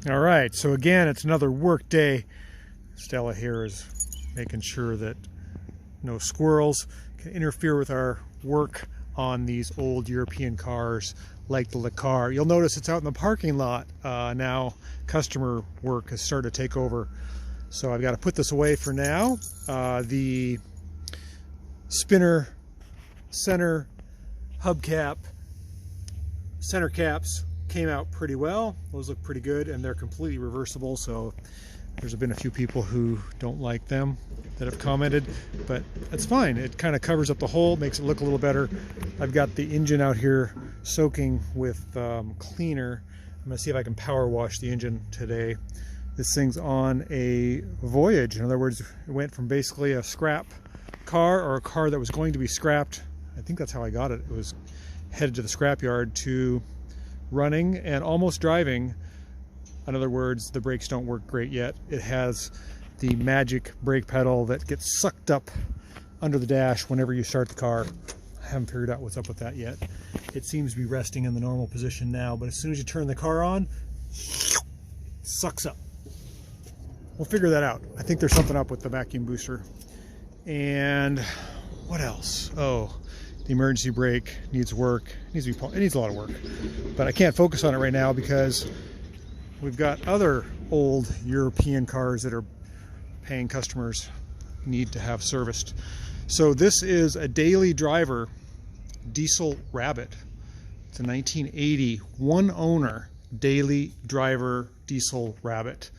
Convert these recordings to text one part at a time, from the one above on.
All right, so again, it's another work day. Stella here is making sure that no squirrels can interfere with our work on these old European cars like the Car. You'll notice it's out in the parking lot now. Customer work has started to take over, so I've got to put this away for now. The spinner center hubcap center caps came out pretty well. Those look pretty good, and they're completely reversible, so there's been a few people who don't like them that have commented, but that's fine. It kind of covers up the hole, makes it look a little better. I've got the engine out here soaking with cleaner. I'm gonna see if I can power wash the engine today. This thing's on a voyage. In other words, it went from basically a scrap car, or a car that was going to be scrapped. I think that's how I got it. It was headed to the scrapyard, to running and almost driving. In other words, the brakes don't work great yet. It has the magic brake pedal that gets sucked up under the dash whenever you start the car. I haven't figured out what's up with that yet. It seems to be resting in the normal position now, but as soon as you turn the car on, it sucks up. We'll figure that out. I think there's something up with the vacuum booster. And what else? Oh, the emergency brake needs work. It needs a lot of work, but I can't focus on it right now because we've got other old European cars that are paying customers need to have serviced. So this is a daily driver diesel Rabbit. It's a 1980 one owner daily driver diesel Rabbit.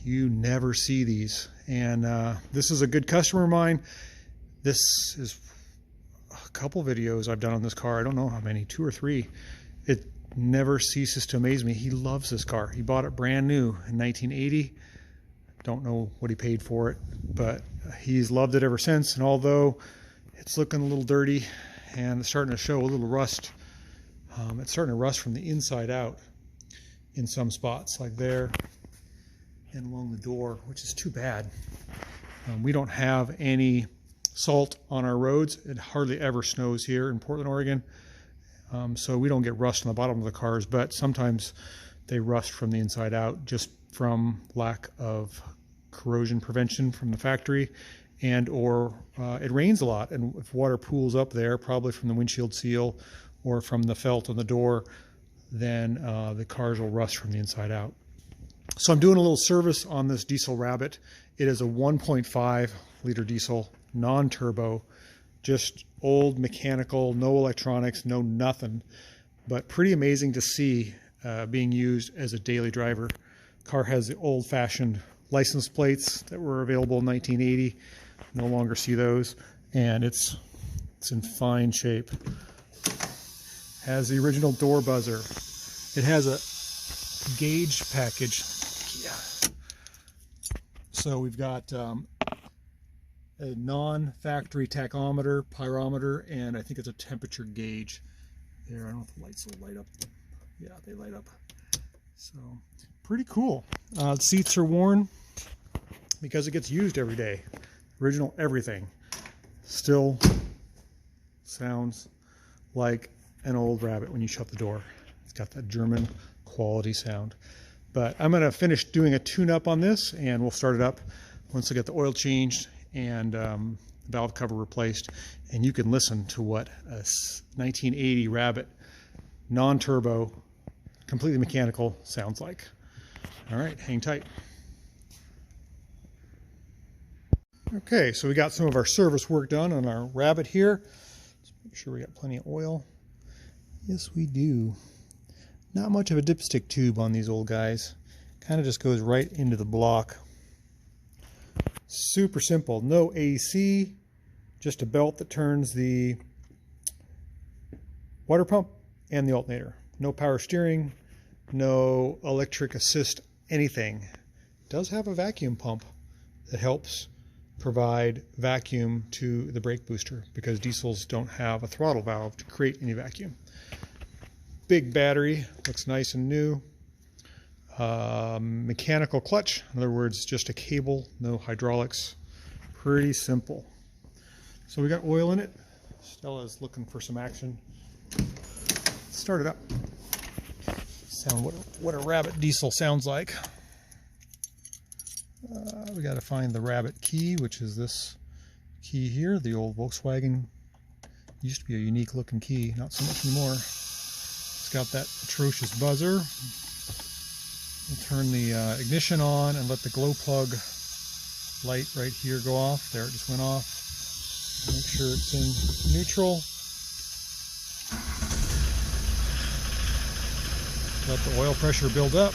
You never see these, and this is a good customer of mine. This is a couple videos I've done on this car. I don't know how many, 2 or 3. It never ceases to amaze me. He loves this car. He bought it brand new in 1980. Don't know what he paid for it, but he's loved it ever since. And although it's looking a little dirty and it's starting to show a little rust, it's starting to rust from the inside out in some spots, like there and along the door, which is too bad. We don't have any salt on our roads. It hardly ever snows here in Portland, Oregon. So we don't get rust on the bottom of the cars, but sometimes they rust from the inside out just from lack of corrosion prevention from the factory, and or it rains a lot, and if water pools up there, probably from the windshield seal or from the felt on the door, then the cars will rust from the inside out. So I'm doing a little service on this diesel Rabbit. It is a 1.5 liter diesel, non-turbo, just old mechanical, no electronics, no nothing, but pretty amazing to see being used as a daily driver. Car has the old-fashioned license plates that were available in 1980. No longer see those, and it's in fine shape. Has the original door buzzer. It has a gauge package. Yeah. So we've got a non-factory tachometer, pyrometer, and I think it's a temperature gauge. There, I don't know if the lights will light up. Yeah, they light up. So pretty cool. The seats are worn because it gets used every day. Original everything. Still sounds like an old Rabbit when you shut the door. It's got that German quality sound. But I'm going to finish doing a tune-up on this, and we'll start it up once I get the oil changed and the valve cover replaced, and you can listen to what a 1980 Rabbit non-turbo, completely mechanical sounds like. All right, hang tight. Okay, so we got some of our service work done on our Rabbit here. Let's make sure we got plenty of oil. Yes, we do. Not much of a dipstick tube on these old guys. Kind of just goes right into the block. Super simple. No AC, just a belt that turns the water pump and the alternator. No power steering, no electric assist, anything. It does have a vacuum pump that helps provide vacuum to the brake booster because diesels don't have a throttle valve to create any vacuum. Big battery, looks nice and new. Mechanical clutch, in other words, just a cable, no hydraulics. Pretty simple. So we got oil in it. Stella's looking for some action. Start it up. Sound what a rabbit diesel sounds like. We got to find the rabbit key, which is this key here. The old Volkswagen used to be a unique looking key, not so much anymore. It's got that atrocious buzzer. We'll turn the ignition on and let the glow plug light right here go off. There, it just went off. Make sure it's in neutral. Let the oil pressure build up.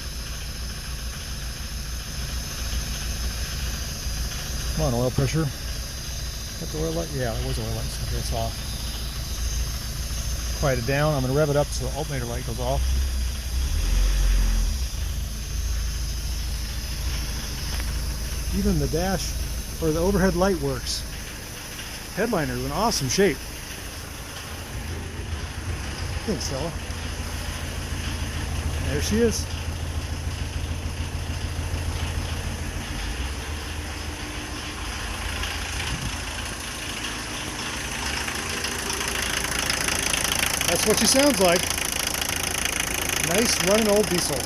Come on, oil pressure. Got the oil light? Yeah, it was oil light, so it's off. Quiet it down. I'm going to rev it up so the alternator light goes off. Even the dash or the overhead light works. Headliner is in awesome shape. Thanks, Stella. There she is. That's what she sounds like. Nice running old diesel.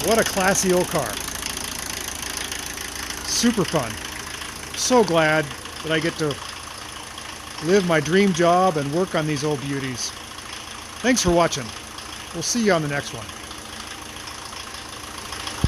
What a classy old car. Super fun. So glad that I get to live my dream job and work on these old beauties. Thanks for watching. We'll see you on the next one.